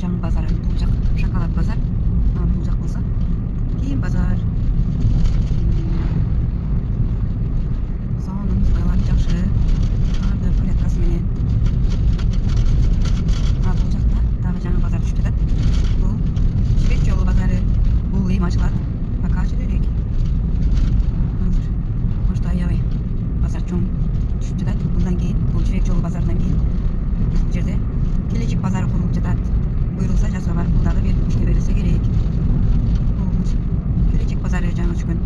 Жаң базары, бул жак шоколад базар. Бул жак болсо кийим базар. Сонун байлар жакшы. Арды порядкасы менен. Бул жакта дагы жаңы базар түшүп жатат. Бул Жибек жолу базары. Бул эми ачылат. Пока ачыла элек. Может аябай базар чоң түшүп жатат. Bundan кийин бул Жибек жолу базарынан кийин бул жерде келечек базары курулуп жатат. Буйрулса жазга барып бул дагы бир ишке берилсе керек. Бул келечек базары жаңы түшкөн.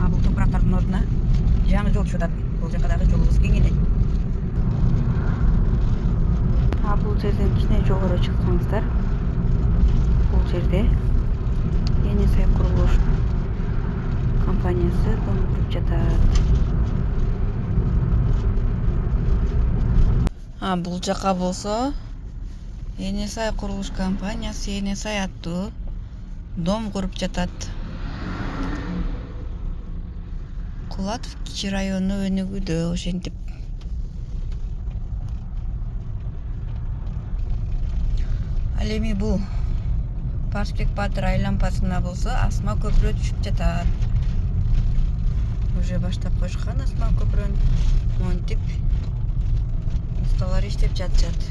Бул топурактардын ордуна жаңы жол түшүп жатат. Бул жака дагы жолубуз кеңейет. Бул жерден кичине жогору чыксаңыздар, бул жерде Эне Сай курулуш компаниясы дом куруп жатат. Бул жака болсо Эне Сай курулуш компаниясы Эне Сай аттуу дом куруп жатат. Кулатов кичи району өнүгүүдө ошентип. Ал эми бул Парсбек Батыр айлампасына болсо асма көпүрө түшүп жатат. Уже баштап койушкан асма көпүрөнү. Монтип ustalar иштеп жатышат.